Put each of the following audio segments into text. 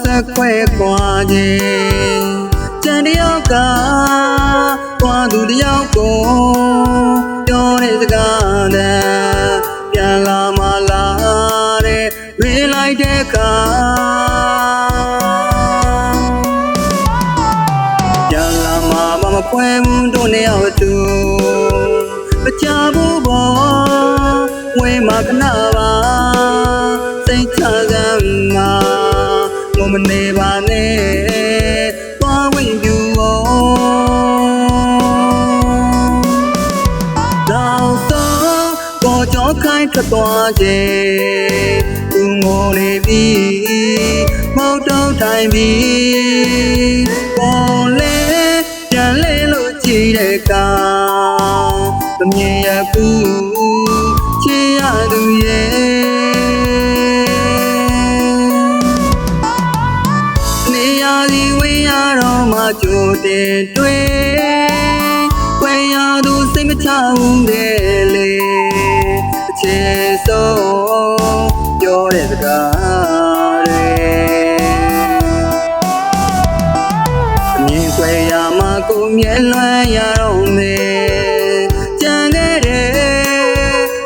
ဆက်ခွဲကွာခြင်းကြံတယောက်ကကွာသူတယောက်ကိုပြောတဲ့စကားနဲ့ပြန်လာမလားတဲ့မေးလိုက်တဲ့အခါပြန်လာမှာမခွဲဘူးတို့နှစ်ယောက်တူမချဘူးဘောဝေးမှာခဏပါစိတ်ချစမ်းမှာငုံမနေပါနဲ့သွားဝင်ပြူတော့တော့ပေါ်ကြောခိုင်းထွက်သွားခြင်းသူငိုနေပြီမောက်တော့တိုင်းပြီပေါ်လေပြန်လေလို့ကြည့်တဲ့ကောင်မမြင်ရဘူးချစ်ရသူရဲ့နေရာစီဝင်ရတော့မှကြိုတင်တွေ့ခွဲရသူစိတ်မချဘူးတဲ့လေအခြေဆုံးပြောတဲ့စကားတွေအမြင်ခွဲရမှကိုမြဲလွမ်းရတော့မယ်ကြံခဲ့တဲ့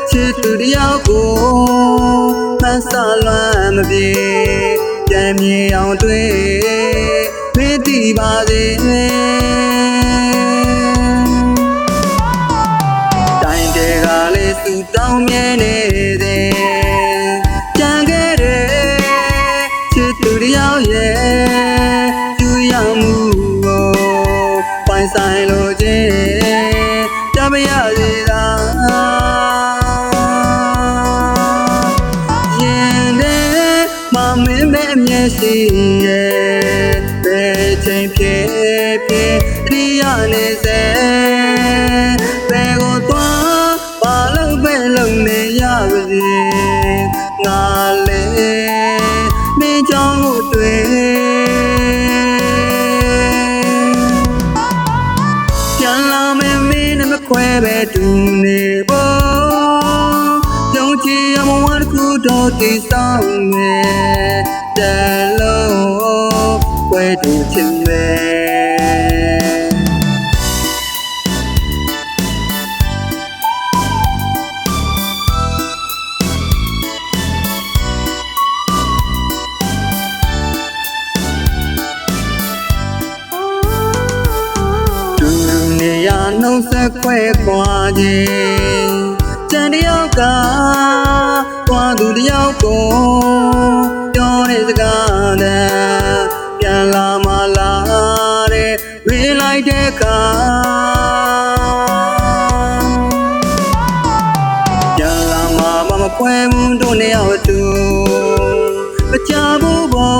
ချစ်သူတယောက်ကိုမဆလွမ်းမပြေပြန်မြင်အောင်တွေ့မသိပါစေတိုင်းတဲကလေးသူတောင်းမြဲနေတယ်ကြံခဲ့တဲ့ချစ်သူတယောက်ရဲ့သူရောက်မှုကိုပိုင်ဆိုင်လို့ခြင်းတမရစေသာရင်ထဲမှာမင်းပဲအမျက်ရှိရဲ့ဘယ်ချိန်ဖြစ်ဖြစ်တတိယနေစေဘယ်ကိုသွားဘာလို့ပဲလုံးနေရပါစေငါလေမင်းကြောင့်ကိုတွေ့ပြန်လာမယ်မင်းနဲ့မခွဲပဲတူနေဖို့ယုံကြည်ရမဝတ်ခုတော့တည်ဆောင်မယ်တယ်လို့ခွဲတူချင်မယ်နှုတ်ဆက်ခွဲကွာခြင်းကြံတယောက်ကကွာသူတယောက်ကိုပြောတဲ့စကားနဲ့ပြန်လာမလားတဲ့မေးလိုက်တဲ့အခါပြန်လာမှာမခွဲဘူးတို့နှစ်ယောက်တူမချဘူးဘော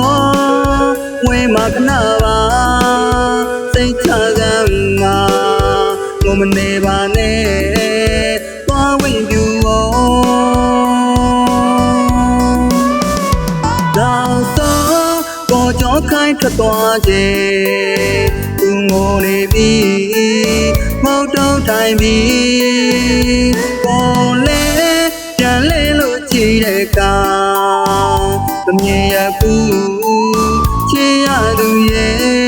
ဝေးမှာခဏပါစိတ်ချစမ်းမှာမနေပါနဲ့သွားဝင်ပြူတော့တော့ပေါ်ကြောခိုင်းထွက်သွားခြင်းသူငိုနေပြီမောက်တော့တိုင်းပြီပေါ်လေပြန်လေလို့ကြည့်တဲ့ကောင်မမြင်ရဘူးချစ်ရသူရဲ့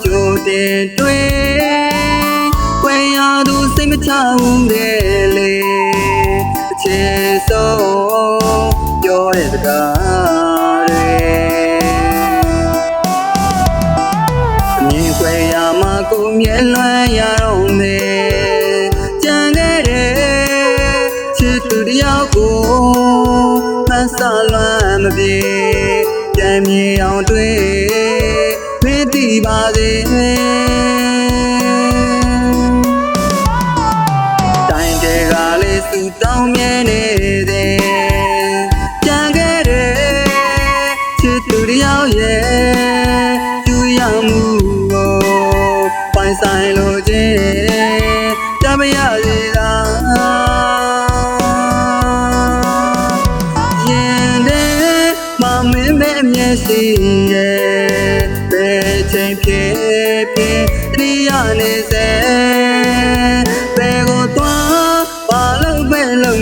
ကြိုတင်တွေ့ခွဲရသူစိတ်မချဘူးတဲ့လေအခြေဆုံးပြောတဲ့စကားတွေအမြင်ခွဲရမှကိုမြဲလွမ်းရတော့မယ်ကြံခဲ့တဲ့ချစ်သူတယောက်ကိုမဆလွမ်းမပြေပြန်မြင်အောင်တွေ့မသိပါစေတိုင်းတဲကလေးသူတောင်းမြဲနေတယ်ကြံခဲ့တဲ့ချစ်သူတယောက်ရဲ့သူရောက်မှုကိုပိုင်ဆိုင်လို့ခြင်းတမရစေသာရင်ထဲမှာမင်းပဲအမျက်ရှိရဲ့ချိန်ဖြစ်ဖြစ်တတိယနေစေဘယ်ကိုသွားဘာလို့ပဲလုံး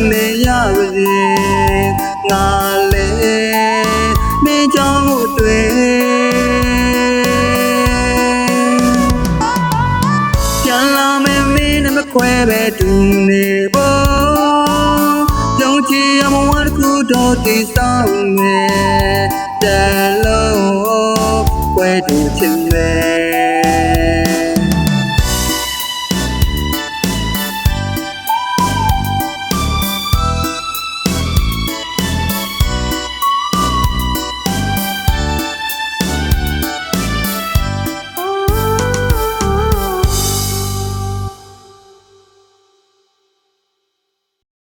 ခွဲပဲတူနေဖို့ယုံကြည်ရမဝတ်ခုတော့တည်ဆောင်နေတလုံးခွဲတူချင်တယ်